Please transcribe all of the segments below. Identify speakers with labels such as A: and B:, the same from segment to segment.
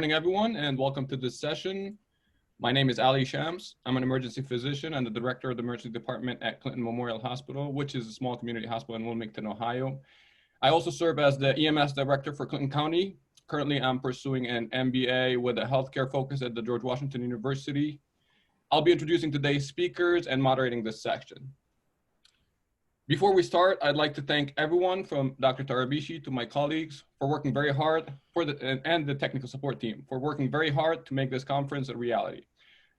A: morning, everyone, and welcome to this session. My name is Ali Shams. I'm an emergency physician and the director of the emergency department at Clinton Memorial Hospital, which is a small community hospital in Wilmington, Ohio. I also serve as the EMS director for Clinton County. Currently, I'm pursuing an MBA with a healthcare focus at the George Washington University. I'll be introducing today's speakers and moderating this section. Before we start, I'd like to thank everyone from Dr. Tarabishi to my colleagues for working very hard and the technical support team for working very hard to make this conference a reality.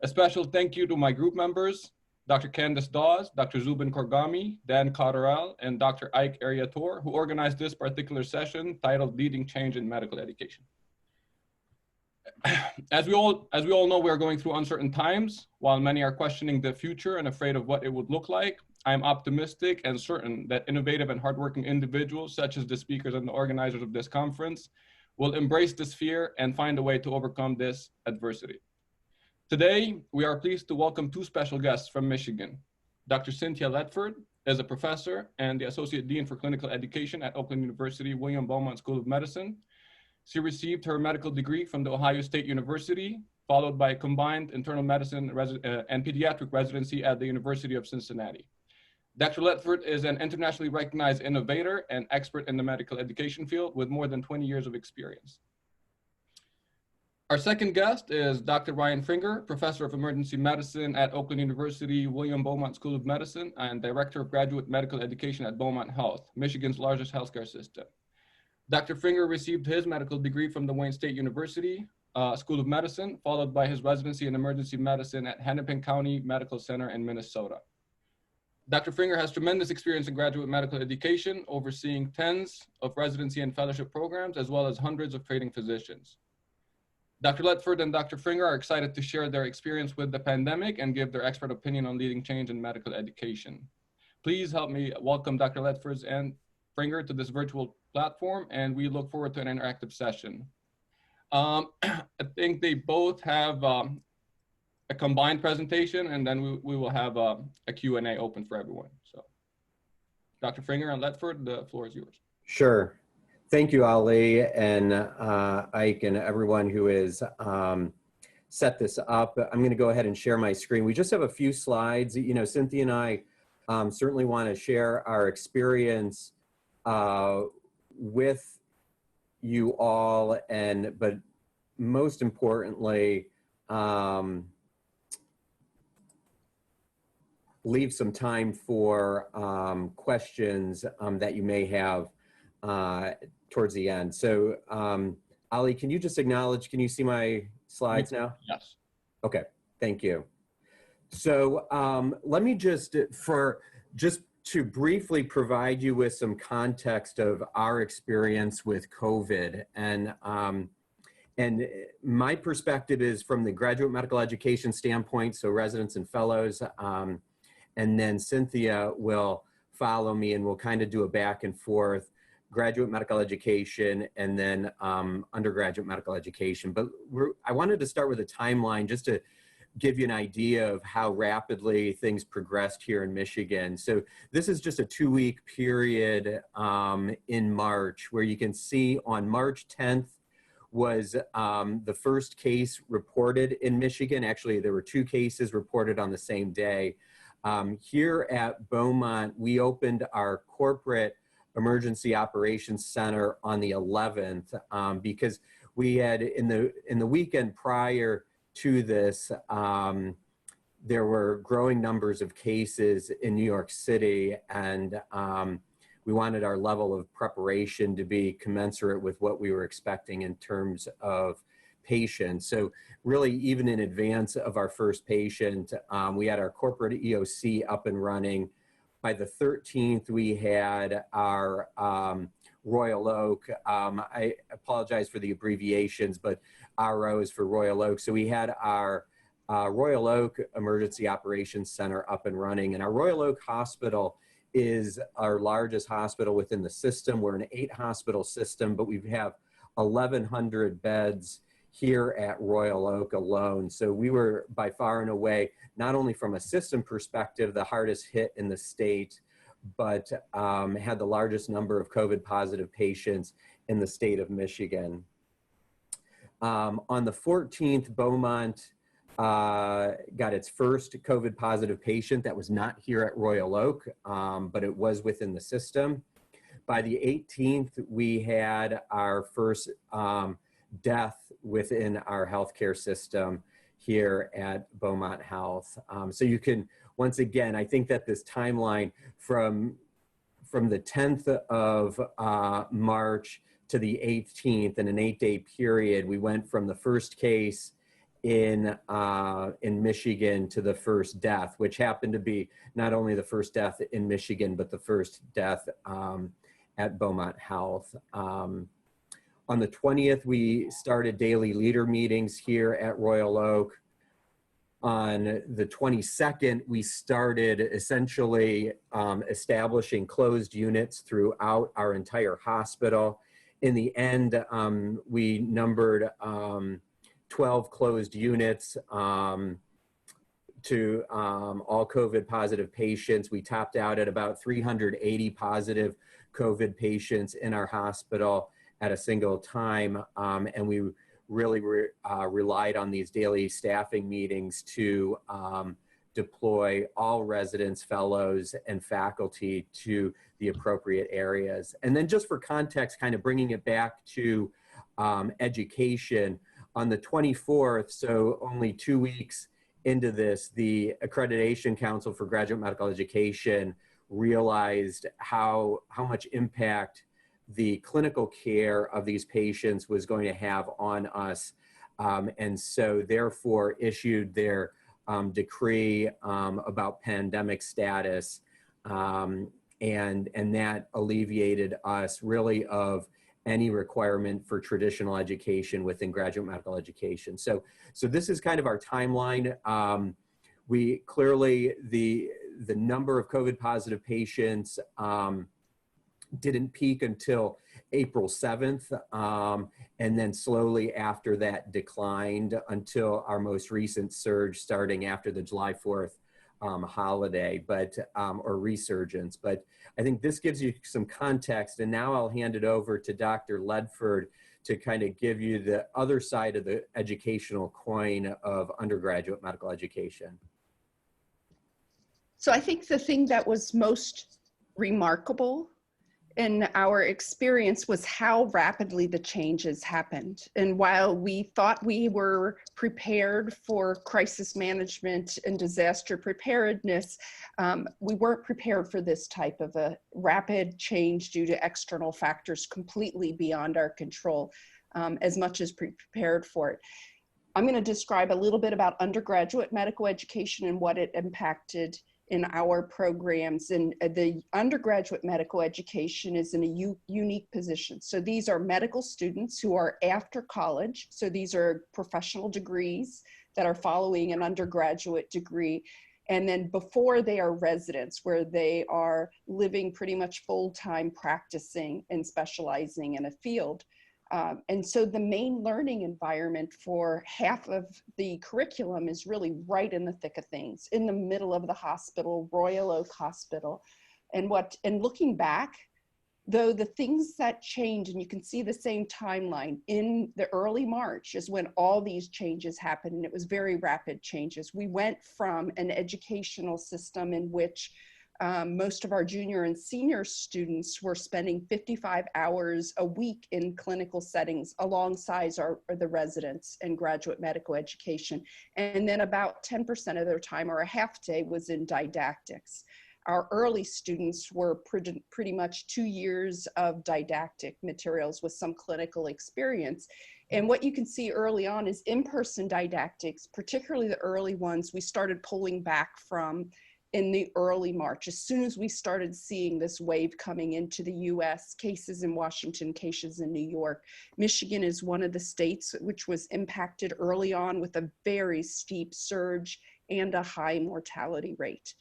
A: A special thank you to my group members, Dr. Candace Dawes, Dr. Zubin Korgami, Dan Cotterell, and Dr. Ike Eriator, who organized this particular session titled Leading Change in Medical Education. As we all know, we are going through uncertain times. While many are questioning the future and afraid of what it would look like, I'm optimistic and certain that innovative and hardworking individuals, such as the speakers and the organizers of this conference, will embrace this fear and find a way to overcome this adversity. Today, we are pleased to welcome two special guests from Michigan. Dr. Cynthia Ledford is a professor and the Associate Dean for Clinical Education at Oakland University William Beaumont School of Medicine. She received her medical degree from the Ohio State University, followed by a combined internal medicine and pediatric residency at the University of Cincinnati. Dr. Ledford is an internationally recognized innovator and expert in the medical education field with more than 20 years of experience. Our second guest is Dr. Ryan Fringer, Professor of Emergency Medicine at Oakland University William Beaumont School of Medicine and Director of Graduate Medical Education at Beaumont Health, Michigan's largest healthcare system. Dr. Fringer received his medical degree from the Wayne State University School of Medicine, followed by his residency in emergency medicine at Hennepin County Medical Center in Minnesota. Dr. Fringer has tremendous experience in graduate medical education, overseeing tens of residency and fellowship programs, as well as hundreds of training physicians. Dr. Ledford and Dr. Fringer are excited to share their experience with the pandemic and give their expert opinion on leading change in medical education. Please help me welcome Dr. Ledford and Fringer to this virtual platform, and we look forward to an interactive session. I think they both have a combined presentation, and then we will have a Q&A open for everyone. So Dr. Fringer and Ledford, the floor is yours.
B: Sure. Thank you, Ali and Ike and everyone who has set this up. I'm going to go ahead and share my screen. We just have a few slides. You know, Cynthia and I certainly want to share our experience with you all, but most importantly, leave some time for questions that you may have towards the end. So Ali, can you just acknowledge, can you see my slides now?
A: Yes.
B: Okay, thank you. So let me just to briefly provide you with some context of our experience with COVID. And my perspective is from the graduate medical education standpoint, so residents and fellows, and then Cynthia will follow me and we'll kind of do a back and forth, graduate medical education and then undergraduate medical education. But I wanted to start with a timeline just to give you an idea of how rapidly things progressed here in Michigan. So this is just a 2-week period in March, where you can see on March 10th was the first case reported in Michigan. Actually, there were 2 cases reported on the same day. Here at Beaumont, we opened our corporate emergency operations center on the 11th because we had in the weekend prior to this, there were growing numbers of cases in New York City, and we wanted our level of preparation to be commensurate with what we were expecting in terms of patients. So really, even in advance of our first patient, we had our corporate EOC up and running. By the 13th, we had our Royal Oak. I apologize for the abbreviations, but RO is for Royal Oak. So we had our Royal Oak Emergency Operations Center up and running. And our Royal Oak Hospital is our largest hospital within the system. We're an 8-hospital system, but we have 1,100 beds here at Royal Oak alone. So we were by far and away, not only from a system perspective, the hardest hit in the state, but had the largest number of COVID positive patients in the state of Michigan. On the 14th, Beaumont got its first COVID positive patient that was not here at Royal Oak, but it was within the system. By the 18th, we had our first death within our healthcare system here at Beaumont Health. So you can, once again, I think that this timeline from the 10th of March to the 18th, in an 8-day period, we went from the first case in Michigan to the first death, which happened to be not only the first death in Michigan, but the first death at Beaumont Health. On the 20th, we started daily leader meetings here at Royal Oak. On the 22nd, we started essentially establishing closed units throughout our entire hospital. In the end, we numbered 12 closed units to all COVID positive patients. We topped out at about 380 positive COVID patients in our hospital at a single time. And we really relied on these daily staffing meetings to deploy all residents, fellows, and faculty to the appropriate areas. And then just for context, kind of bringing it back to education, on the 24th, so only 2 weeks into this, the Accreditation Council for Graduate Medical Education realized how much impact the clinical care of these patients was going to have on us. And so therefore issued their decree about pandemic status. And that alleviated us really of any requirement for traditional education within graduate medical education. So this is kind of our timeline. We clearly, the number of COVID positive patients didn't peak until April 7th, and then slowly after that declined until our most recent surge starting after the July 4th holiday, or resurgence. But I think this gives you some context, and now I'll hand it over to Dr. Ledford to kind of give you the other side of the educational coin of undergraduate medical education.
C: So I think the thing that was most remarkable in our experience was how rapidly the changes happened. And while we thought we were prepared for crisis management and disaster preparedness, we weren't prepared for this type of a rapid change due to external factors completely beyond our control, as much as prepared for it. I'm going to describe a little bit about undergraduate medical education and what it impacted in our programs. And the undergraduate medical education is in a unique position. So these are medical students who are after college. So these are professional degrees that are following an undergraduate degree. And then before they are residents, where they are living pretty much full-time practicing and specializing in a field. And so the main learning environment for half of the curriculum is really right in the thick of things, in the middle of the hospital, Royal Oak Hospital. And looking back, though, the things that change, and you can see the same timeline, in the early March is when all these changes happened, and it was very rapid changes. We went from an educational system in which most of our junior and senior students were spending 55 hours a week in clinical settings alongside the residents and graduate medical education. And then about 10% of their time, or a half day, was in didactics. Our early students were pretty much 2 years of didactic materials with some clinical experience. And what you can see early on is in-person didactics, particularly the early ones, we started pulling back from in the early March, as soon as we started seeing this wave coming into the US, cases in Washington, cases in New York. Michigan is one of the states which was impacted early on with a very steep surge and a high mortality rate.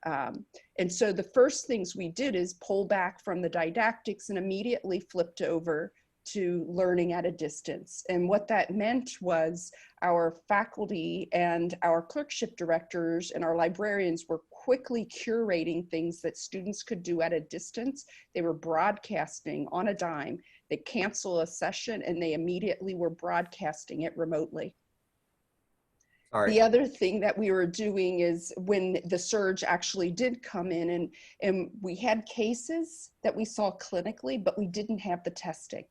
C: And so the first things we did is pull back from the didactics and immediately flipped over to learning at a distance. And what that meant was our faculty and our clerkship directors and our librarians were quickly curating things that students could do at a distance. They were broadcasting on a dime They cancel a session and they immediately were broadcasting it remotely.
B: All right.
C: The other thing that we were doing is when the surge actually did come in, and we had cases that we saw clinically, but we didn't have the testing.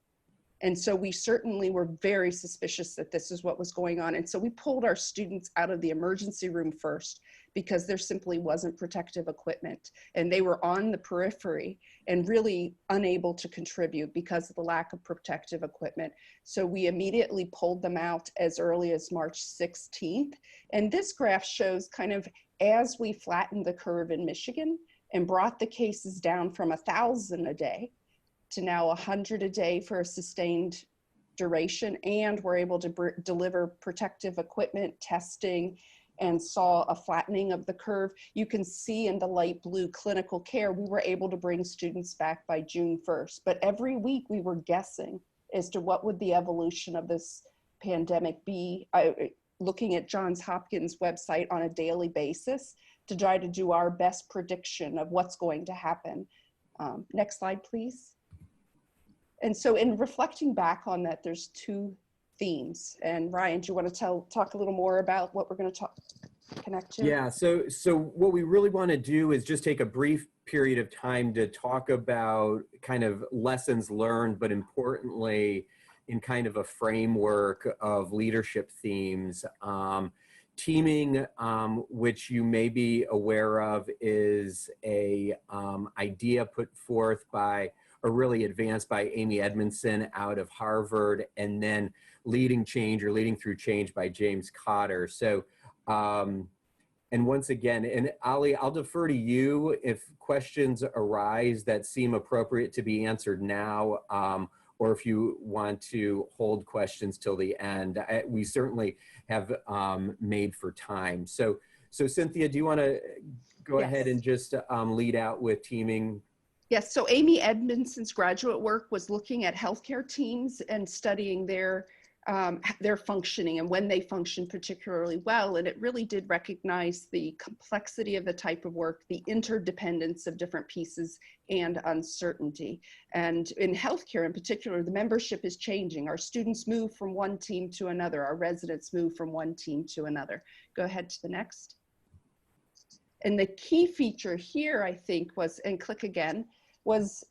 C: And so we certainly were very suspicious that this is what was going on. And so we pulled our students out of the emergency room first because there simply wasn't protective equipment. And they were on the periphery and really unable to contribute because of the lack of protective equipment. So we immediately pulled them out as early as March 16th. And this graph shows kind of as we flattened the curve in Michigan and brought the cases down from 1,000 a day to now 100 a day for a sustained duration, and we're able to deliver protective equipment, testing, and saw a flattening of the curve. You can see in the light blue clinical care, we were able to bring students back by June 1st, but every week we were guessing as to what would the evolution of this pandemic be, looking at Johns Hopkins website on a daily basis to try to do our best prediction of what's going to happen. Next slide, please. And so in reflecting back on that, there's two themes. And Ryan, do you want to talk a little more about what we're going to connect to?
B: Yeah, so what we really want to do is just take a brief period of time to talk about kind of lessons learned, but importantly, in kind of a framework of leadership themes. Teaming, which you may be aware of, is a idea put forth by, or really advanced by, Amy Edmondson out of Harvard, and then leading change, or leading through change, by James Cotter. So, and once again, and Ali, I'll defer to you if questions arise that seem appropriate to be answered now, or if you want to hold questions till the end. We certainly have made for time. So Cynthia, do you want to go ahead and just lead out with teaming?
C: Yes, so Amy Edmondson's graduate work was looking at healthcare teams and studying their functioning and when they function particularly well. And it really did recognize the complexity of the type of work, the interdependence of different pieces, and uncertainty. And in healthcare in particular, the membership is changing. Our students move from one team to another. Our residents move from one team to another. Go ahead to the next. And the key feature here, I think, was, and click again, was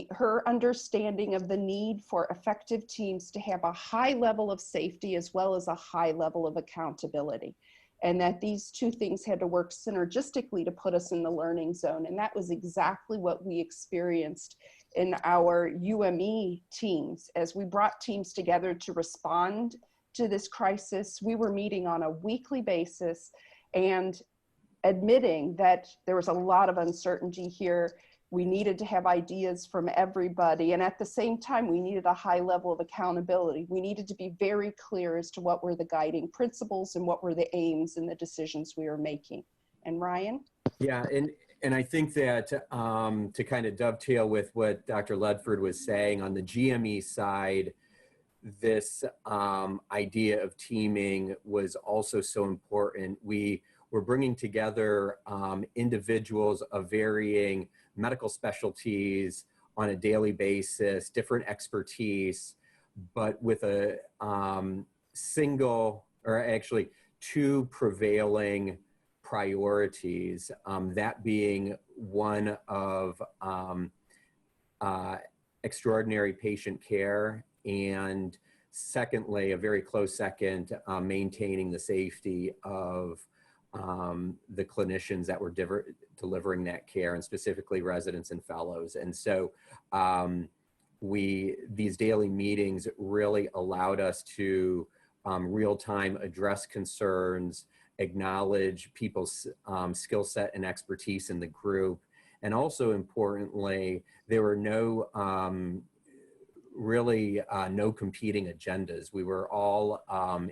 C: her understanding of the need for effective teams to have a high level of safety as well as a high level of accountability. And that these two things had to work synergistically to put us in the learning zone. And that was exactly what we experienced in our UME teams. As we brought teams together to respond to this crisis, we were meeting on a weekly basis and admitting that there was a lot of uncertainty here. We needed to have ideas from everybody. And at the same time, we needed a high level of accountability. We needed to be very clear as to what were the guiding principles and what were the aims and the decisions we were making. And Ryan?
B: Yeah, and I think that to kind of dovetail with what Dr. Ledford was saying, on the GME side, this idea of teaming was also so important. We were bringing together individuals of varying medical specialties on a daily basis, different expertise, but with a single, or actually two prevailing priorities, that being one of extraordinary patient care, and secondly, a very close second, maintaining the safety of the clinicians that were delivering that care, and specifically residents and fellows. And so these daily meetings really allowed us to real-time address concerns, acknowledge people's skill set and expertise in the group. And also importantly, there were no no competing agendas. We were all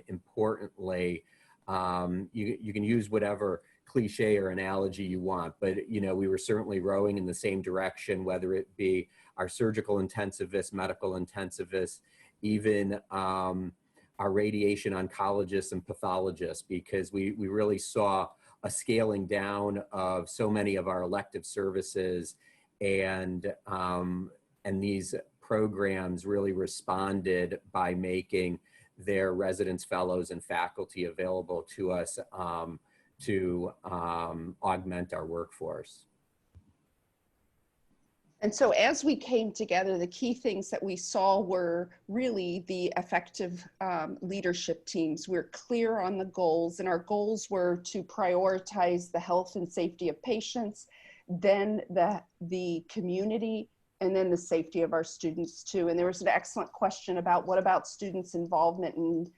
B: importantly, you can use whatever cliche or analogy you want, but we were certainly rowing in the same direction, whether it be our surgical intensivists, medical intensivists, even our radiation oncologists and pathologists, because we really saw a scaling down of so many of our elective services, and these programs really responded by making their residents, fellows, and faculty available to us to augment our workforce.
C: And so as we came together, the key things that we saw were really the effective leadership teams. We're clear on the goals, and our goals were to prioritize the health and safety of patients, then the community, and then the safety of our students too. And there was an excellent question about what about students' involvement in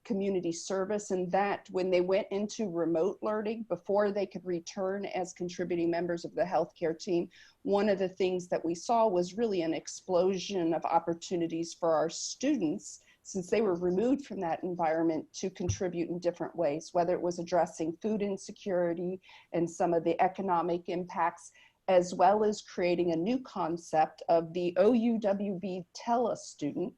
C: community service, and that when they went into remote learning, before they could return as contributing members of the healthcare team, one of the things that we saw was really an explosion of opportunities for our students, since they were removed from that environment, to contribute in different ways, whether it was addressing food insecurity and some of the economic impacts, as well as creating a new concept of the OUWB tele-student,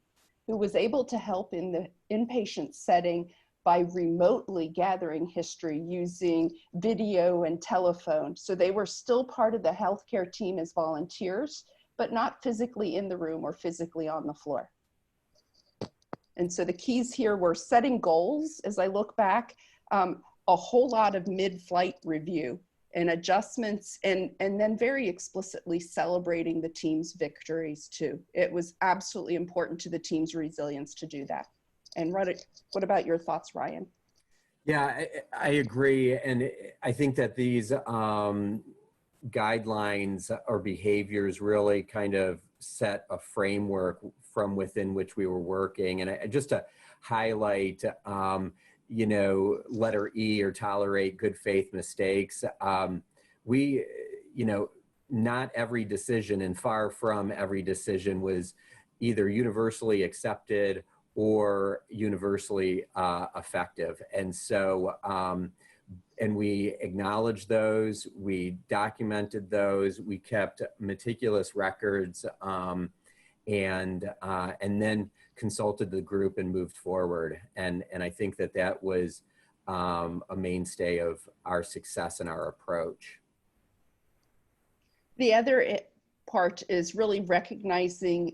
C: who was able to help in the inpatient setting by remotely gathering history using video and telephone. So they were still part of the healthcare team as volunteers, but not physically in the room or physically on the floor. And so the keys here were setting goals. As I look back, a whole lot of mid-flight review and adjustments, and then very explicitly celebrating the team's victories too. It was absolutely important to the team's resilience to do that. And what about your thoughts, Ryan?
B: Yeah, I agree. And I think that these guidelines or behaviors really kind of set a framework from within which we were working. And just to highlight, you know, letter E, or tolerate good faith mistakes. We, you know, not every decision, and far from every decision, was either universally accepted or universally effective. And so, and we acknowledged those, we documented those, we kept meticulous records, and then consulted the group and moved forward. And I think that that was a mainstay of our success and our approach. The
C: other part is really recognizing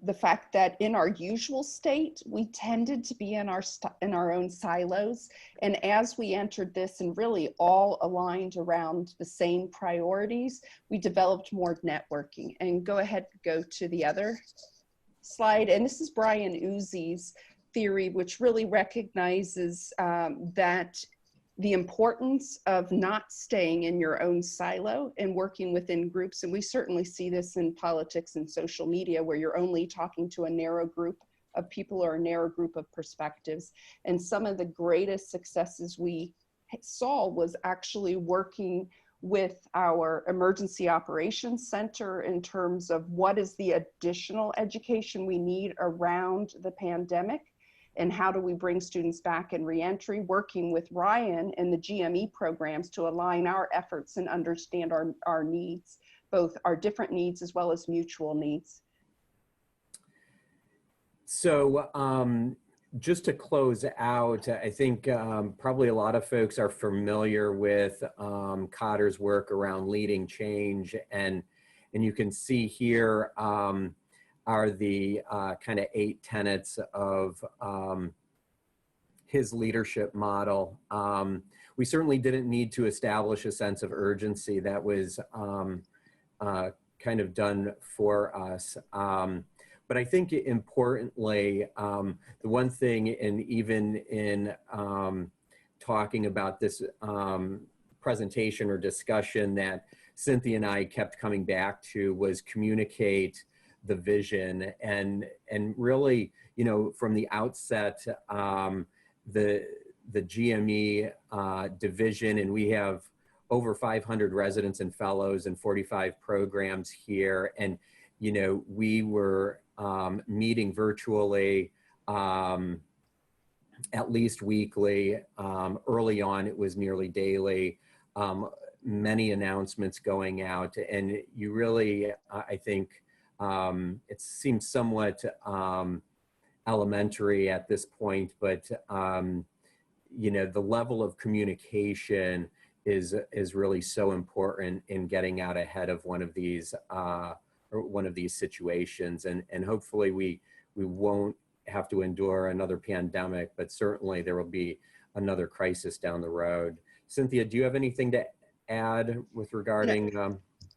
C: the fact that in our usual state, we tended to be in our own silos. And as we entered this and really all aligned around the same priorities, we developed more networking. And go ahead, go to the other slide. And this is Brian Uzzi's theory, which really recognizes that the importance of not staying in your own silo and working within groups. And we certainly see this in politics and social media, where you're only talking to a narrow group of people or a narrow group of perspectives. And some of the greatest successes we saw was actually working with our Emergency Operations Center in terms of what is the additional education we need around the pandemic, and how do we bring students back in reentry, working with Ryan and the GME programs to align our efforts and understand our needs, both our different needs as well as mutual needs. So
B: just to close out, I think probably a lot of folks are familiar with Cotter's work around leading change, and you can see here are the kind of 8 tenets of his leadership model. We certainly didn't need to establish a sense of urgency. That was kind of done for us. But I think importantly, the one thing, and even in talking about this presentation or discussion, that Cynthia and I kept coming back to, was communicate the vision. And really, you know, from the outset, the GME division, and we have over 500 residents and fellows and 45 programs here. And, you know, we were meeting virtually at least weekly. Early on, it was nearly daily. Many announcements going out, and you really, I think, it seems somewhat elementary at this point, but you know, the level of communication is really so important in getting out ahead of one of these one of these situations, and hopefully we won't have to endure another pandemic, but certainly there will be another crisis down the road. Cynthia, do you have anything to add with regarding,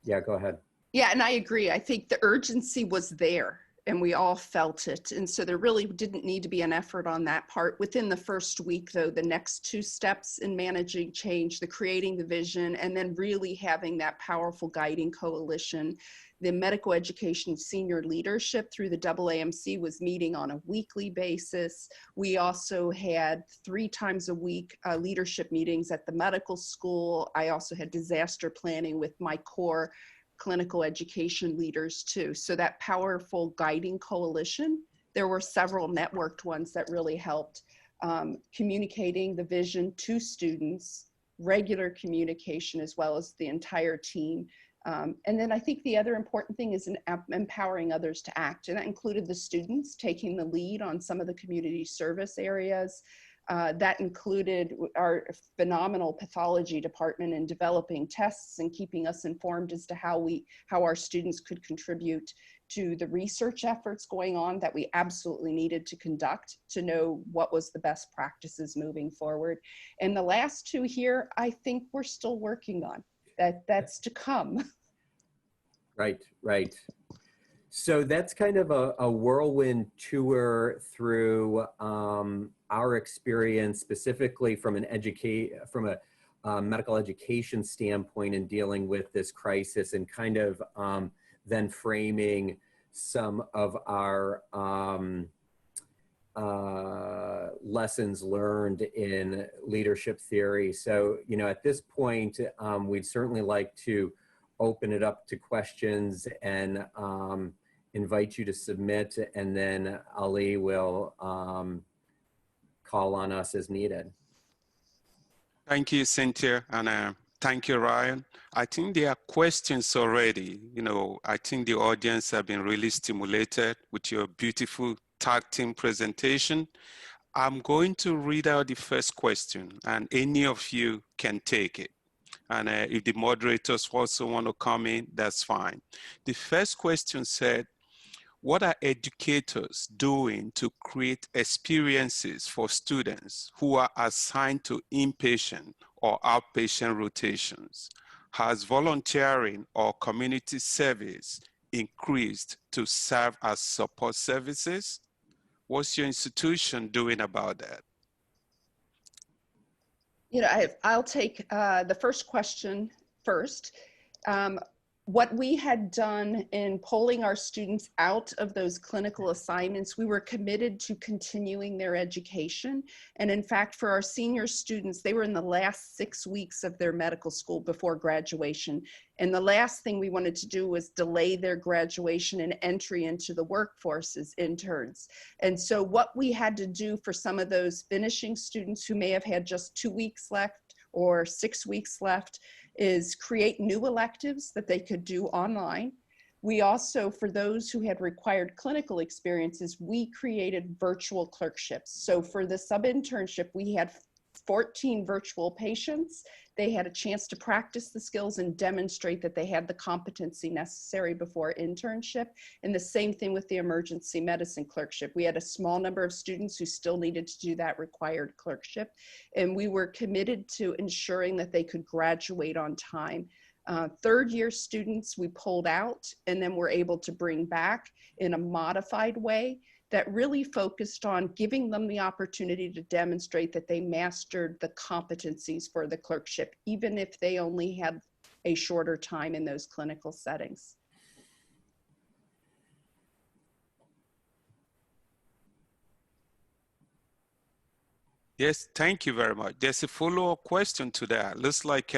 B: yeah, go ahead.
C: Yeah, and I agree. I think the urgency was there and we all felt it. And so there really didn't need to be an effort on that part. Within the first week, though, the next two steps in managing change, the creating the vision, and then really having that powerful guiding coalition. The medical education senior leadership through the AAMC was meeting on a weekly basis. We also had 3 times a week leadership meetings at the medical school. I also had disaster planning with my core clinical education leaders too. So that powerful guiding coalition, there were several networked ones that really helped communicating the vision to students, regular communication, as well as the entire team. And then I think the other important thing is empowering others to act. And that included the students taking the lead on some of the community service areas. That included our phenomenal pathology department in developing tests and keeping us informed as to how our students could contribute to the research efforts going on that we absolutely needed to conduct to know what was the best practices moving forward. And the last 2 here, I think we're still working on. That's to come.
B: Right, right. So that's kind of a whirlwind tour through our experience, specifically from a medical education standpoint in dealing with this crisis, and kind of then framing some of our lessons learned in leadership theory. So, you know, at this point, we'd certainly like to open it up to questions and invite you to submit, and then Ali will call on us as needed.
D: Thank you, Cynthia, and thank you, Ryan. I think there are questions already. You know, I think the audience have been really stimulated with your beautiful tag team presentation. I'm going to read out the first question, and any of you can take it. And if the moderators also want to come in, that's fine. The first question said, what are educators doing to create experiences for students who are assigned to inpatient or outpatient rotations? Has volunteering or community service increased to serve as support services? What's your institution doing about that?
C: You know, I'll take the first question first. What we had done in pulling our students out of those clinical assignments, we were committed to continuing their education. And in fact, for our senior students, they were in the last 6 weeks of their medical school before graduation. And the last thing we wanted to do was delay their graduation and entry into the workforce as interns. And so what we had to do for some of those finishing students who may have had just 2 weeks left or 6 weeks left is create new electives that they could do online. We also, for those who had required clinical experiences, we created virtual clerkships. So for the sub-internship, we had 14 virtual patients. They had a chance to practice the skills and demonstrate that they had the competency necessary before internship. And the same thing with the emergency medicine clerkship. We had a small number of students who still needed to do that required clerkship. And we were committed to ensuring that they could graduate on time. Third-year students we pulled out and then were able to bring back in a modified way that really focused on giving them the opportunity to demonstrate that they mastered the competencies for the clerkship, even if they only had a shorter time in those clinical settings.
D: Yes, thank you very much. There's a follow-up question to that. Looks like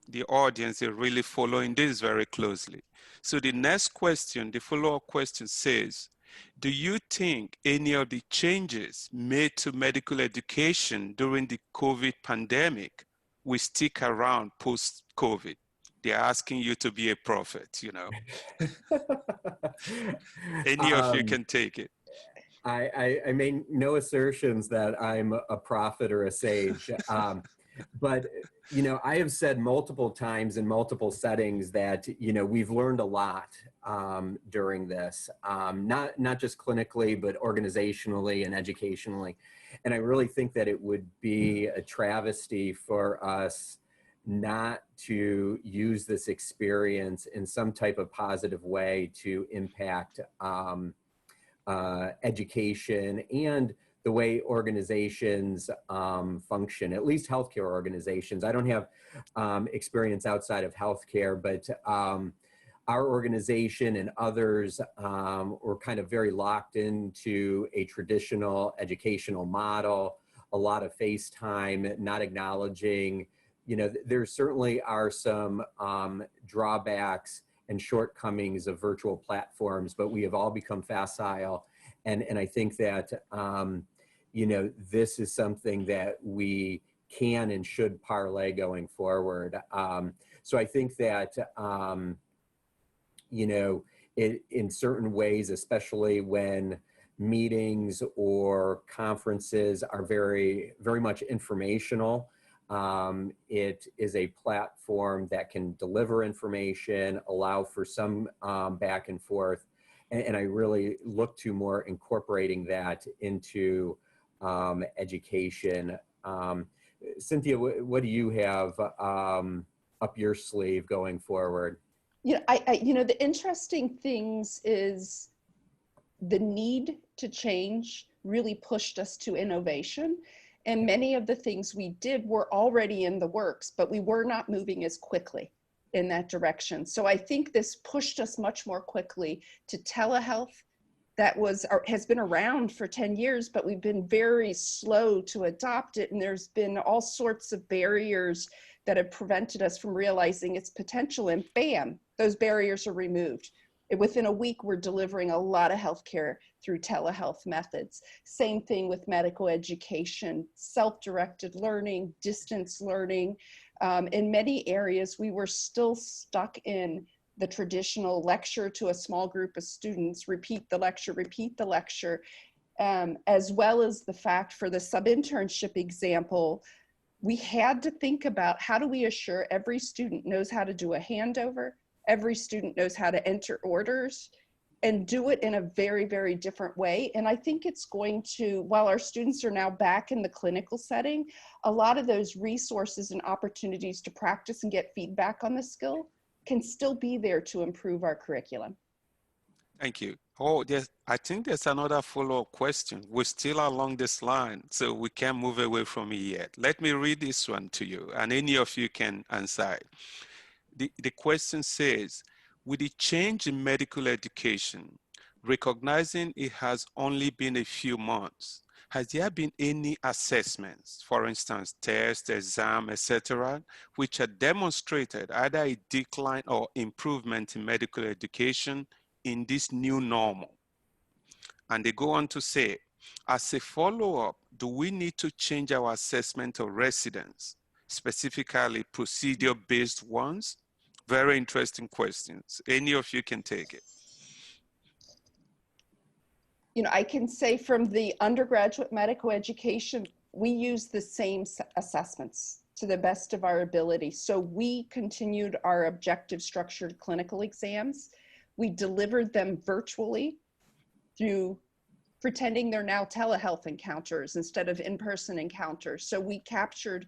D: the audience is really following this very closely. So the next question, the follow-up question says, do you think any of the changes made to medical education during the COVID pandemic will stick around post-COVID? They're asking you to be a prophet, you know. Any of you can take it.
B: I made no assertions that I'm a prophet or a sage, but, you know, I have said multiple times in multiple settings that, you know, we've learned a lot during this, not just clinically, but organizationally and educationally. And I really think that it would be a travesty for us not to use this experience in some type of positive way to impact education and the way organizations function, at least healthcare organizations. I don't have experience outside of healthcare, but our organization and others were kind of very locked into a traditional educational model, a lot of face time, not acknowledging, you know, there certainly are some drawbacks and shortcomings of virtual platforms, but we have all become facile. And I think that, you know, this is something that we can and should parlay going forward. So I think that, you know, in certain ways, especially when meetings or conferences are very, very much informational, it is a platform that can deliver information, allow for some back and forth. And I really look to more incorporating that into education. Cynthia, what do you have up your sleeve going forward?
C: You know, you know, the interesting things is the need to change really pushed us to innovation. And many of the things we did were already in the works, but we were not moving as quickly in that direction. So I think this pushed us much more quickly to telehealth that has been around for 10 years, but we've been very slow to adopt it. And there's been all sorts of barriers that have prevented us from realizing its potential, and bam, those barriers are removed. Within a week, we're delivering a lot of healthcare through telehealth methods. Same thing with medical education, self-directed learning, distance learning. In many areas, we were still stuck in the traditional lecture to a small group of students, repeat the lecture, as well as the fact for the sub-internship example, we had to think about how do we assure every student knows how to do a handover, every student knows how to enter orders, and do it in a very, very different way. And I think it's going to, while our students are now back in the clinical setting, a lot of those resources and opportunities to practice and get feedback on the skill can still be there to improve our curriculum.
D: Thank you. Oh, I think there's another follow-up question. We're still along this line, so we can't move away from it yet. Let me read this one to you, and any of you can answer it. The question says, with the change in medical education, recognizing it has only been a few months, has there been any assessments, for instance, tests, exam, etc., which have demonstrated either a decline or improvement in medical education in this new normal? And they go on to say, as a follow-up, do we need to change our assessment of residents, specifically procedure-based ones? Very interesting questions. Any of you can take it.
C: You know, I can say from the undergraduate medical education, we use the same assessments to the best of our ability. So we continued our objective structured clinical exams. We delivered them virtually through pretending they're now telehealth encounters instead of in-person encounters. So we captured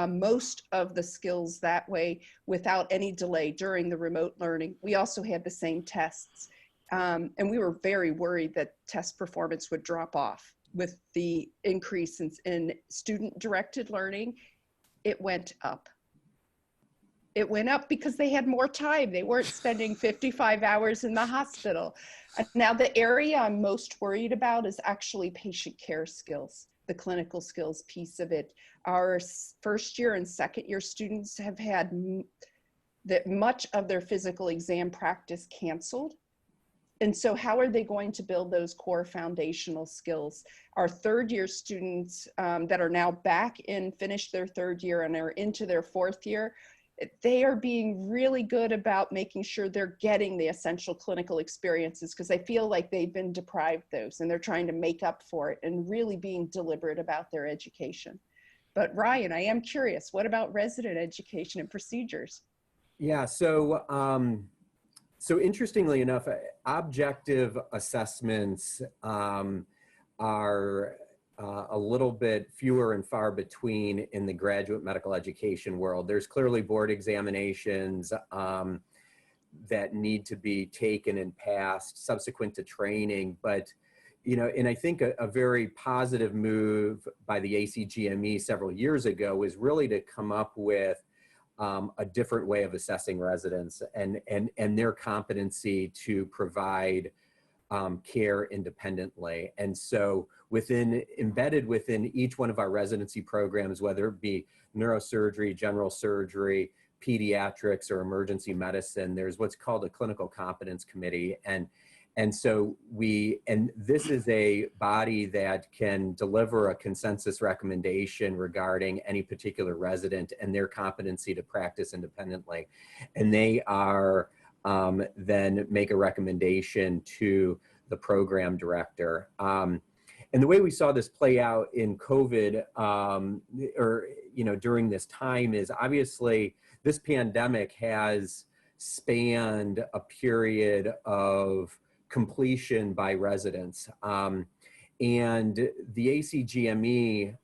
C: most of the skills that way without any delay during the remote learning. We also had the same tests. And we were very worried that test performance would drop off with the increase in student-directed learning. It went up. It went up because they had more time. They weren't spending 55 hours in the hospital. Now, the area I'm most worried about is actually patient care skills, the clinical skills piece of it. Our first year and second year students have had much of their physical exam practice canceled. And so how are they going to build those core foundational skills? Our third year students that are now back in, finished their third year and are into their fourth year, they are being really good about making sure they're getting the essential clinical experiences because they feel like they've been deprived those and they're trying to make up for it and really being deliberate about their education. But Ryan, I am curious, what about resident education and procedures?
B: Yeah, so So interestingly enough, objective assessments are a little bit fewer and far between in the graduate medical education world. There's clearly board examinations that need to be taken and passed subsequent to training, but and I think a very positive move by the ACGME several years ago was really to come up with a different way of assessing residents and their competency to provide care independently. And so embedded within each one of our residency programs, whether it be neurosurgery, general surgery, pediatrics, or emergency medicine, there's what's called a clinical competence committee. And so this is a body that can deliver a consensus recommendation regarding any particular resident and their competency to practice independently. And they are then make a recommendation to the program director. And the way we saw this play out in COVID, during this time is obviously this pandemic has spanned a period of completion by residents. And the ACGME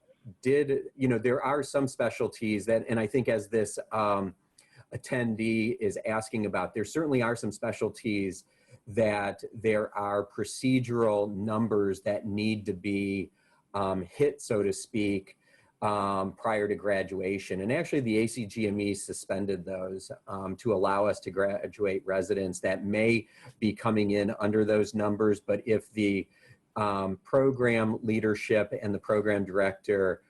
B: did, there are some specialties that, and I think as this attendee is asking about, there certainly are some specialties that there are procedural numbers that need to be hit, so to speak, prior to graduation. And actually the ACGME suspended those to allow us to graduate residents that may be coming in under those numbers. But if the program leadership and the program director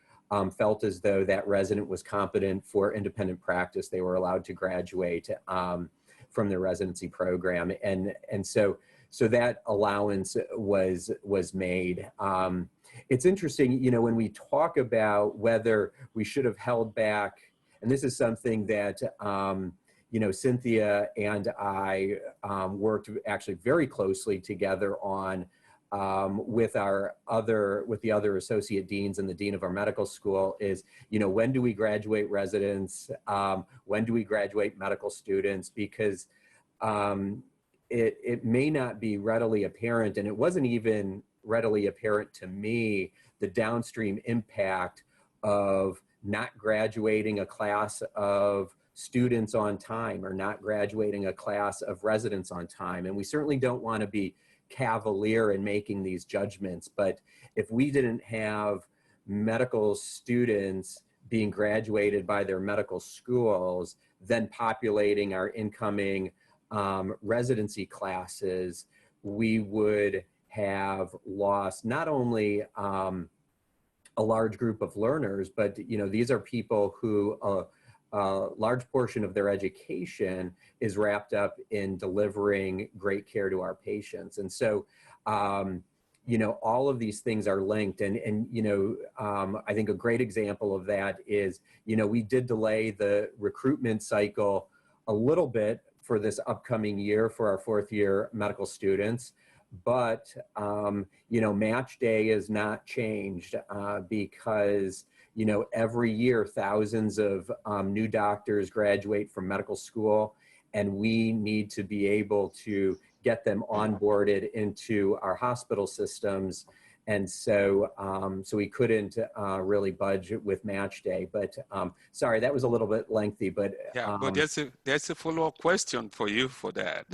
B: felt as though that resident was competent for independent practice, they were allowed to graduate from the residency program. And so that allowance was made. It's interesting, when we talk about whether we should have held back, and this is something that, Cynthia and I worked actually very closely together on with the other associate deans and the dean of our medical school is, when do we graduate residents? When do we graduate medical students? Because it may not be readily apparent, and it wasn't even readily apparent to me, the downstream impact of not graduating a class of students on time or not graduating a class of residents on time. And we certainly don't want to be cavalier in making these judgments, but if we didn't have medical students being graduated by their medical schools, then populating our incoming residency classes, we would have lost not only a large group of learners, but these are people who a large portion of their education is wrapped up in delivering great care to our patients. And so all of these things are linked. And I think a great example of that is, we did delay the recruitment cycle a little bit for this upcoming year for our fourth year medical students. But, match day is not changed because, every year thousands of new doctors graduate from medical school, and we need to be able to get them onboarded into our hospital systems. And so, we couldn't really budge with match day. But sorry, that was a little bit lengthy. But
D: yeah, but there's a follow-up question for you for that.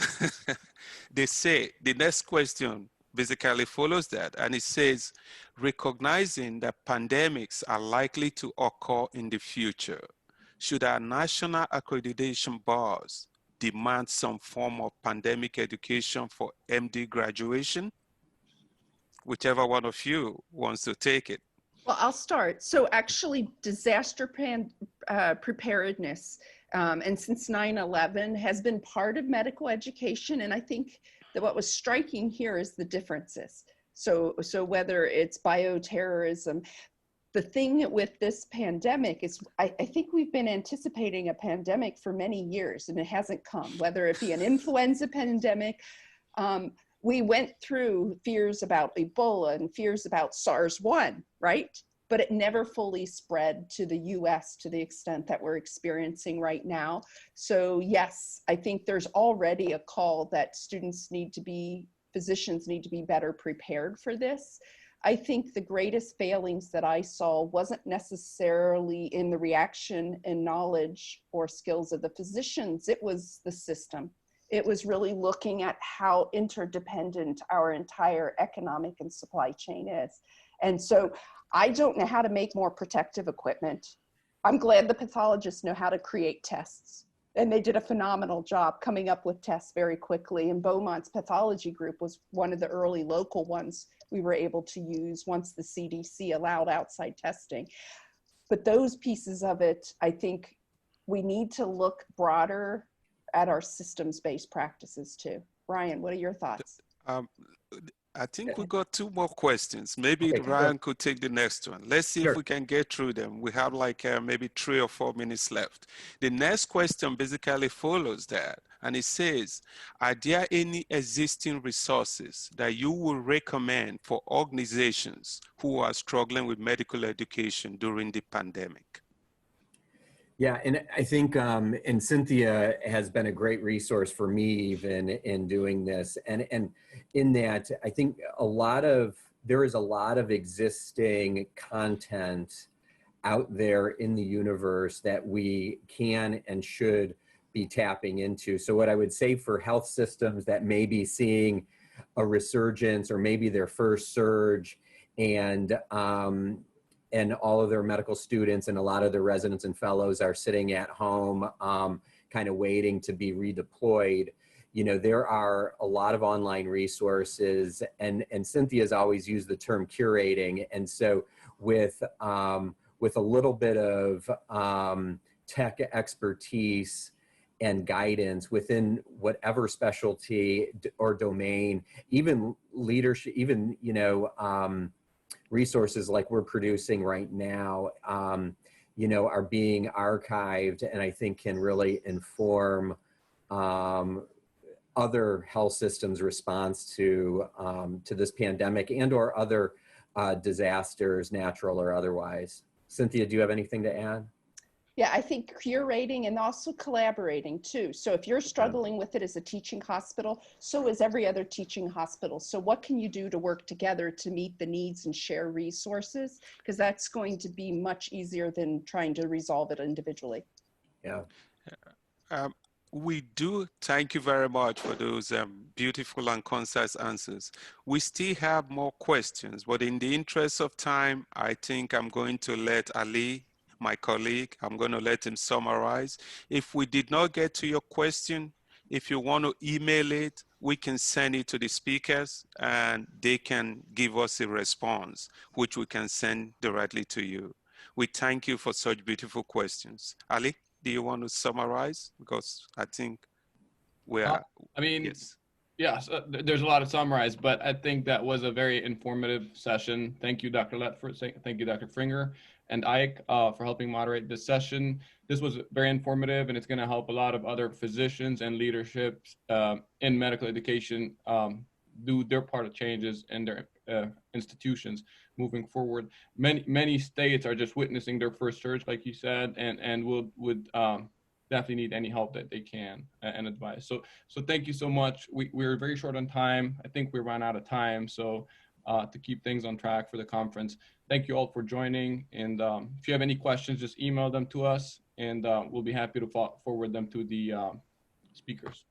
D: They say the next question basically follows that, and it says, recognizing that pandemics are likely to occur in the future, should our national accreditation bars demand some form of pandemic education for MD graduation? Whichever one of you wants to take it.
C: Well, I'll start. So actually, disaster preparedness, and since 9/11 has been part of medical education. And I think that what was striking here is the differences. So whether it's bioterrorism, the thing with this pandemic is, I think we've been anticipating a pandemic for many years, and it hasn't come, whether it be an influenza pandemic. We went through fears about Ebola and fears about SARS-1, right? but it never fully spread to the US to the extent that we're experiencing right now. So yes, I think there's already a call that physicians need to be better prepared for this. I think the greatest failings that I saw wasn't necessarily in the reaction and knowledge or skills of the physicians, it was the system. It was really looking at how interdependent our entire economic and supply chain is. And so I don't know how to make more protective equipment. I'm glad the pathologists know how to create tests. And they did a phenomenal job coming up with tests very quickly. And Beaumont's pathology group was one of the early local ones we were able to use once the CDC allowed outside testing. But those pieces of it, I think we need to look broader at our systems-based practices too. Brian, what are your thoughts?
D: I think we got 2 more questions. Maybe
B: Okay,
D: Ryan could take the next one. Let's see
B: sure.
D: if we can get through them. We have like maybe 3 or 4 minutes left. The next question basically follows that. And it says, are there any existing resources that you would recommend for organizations who are struggling with medical education during the pandemic?
B: Yeah, and I think, and Cynthia has been a great resource for me even in doing this. And in that, I think there is a lot of existing content out there in the universe that we can and should be tapping into. So what I would say for health systems that may be seeing a resurgence or maybe their first surge, and all of their medical students and a lot of their residents and fellows are sitting at home, kind of waiting to be redeployed. You know, there are a lot of online resources, and Cynthia's always used the term curating. And so with a little bit of tech expertise and guidance within whatever specialty or domain, even leadership, even, you know, resources like we're producing right now, you know, are being archived, and I think can really inform other health systems' response to this pandemic and or other disasters, natural or otherwise. Cynthia, do you have anything to add?
C: Yeah, I think curating and also collaborating too. So if you're struggling with it as a teaching hospital, so is every other teaching hospital. So what can you do to work together to meet the needs and share resources? Because that's going to be much easier than trying to resolve it individually.
B: Yeah.
D: We do thank you very much for those beautiful and concise answers. We still have more questions, but in the interest of time, I think I'm going to let Ali, my colleague, I'm going to let him summarize. If we did not get to your question, if you want to email it, we can send it to the speakers and they can give us a response, which we can send directly to you. We thank you for such beautiful questions. Ali, do you want to summarize? Because I think we are,
A: I mean,
D: yes.
A: Yes, there's a lot to summarize, but I think that was a very informative session. Thank you, Dr. Ledford. Thank you, Dr. Fringer and Ike for helping moderate this session. This was very informative, and it's going to help a lot of other physicians and leaderships in medical education do their part of changes in their institutions moving forward. Many states are just witnessing their first surge, like you said, and would definitely need any help that they can and advice. So thank you so much. We're very short on time. I think we ran out of time. So to keep things on track for the conference, thank you all for joining. And if you have any questions, just email them to us and we'll be happy to forward them to the speakers.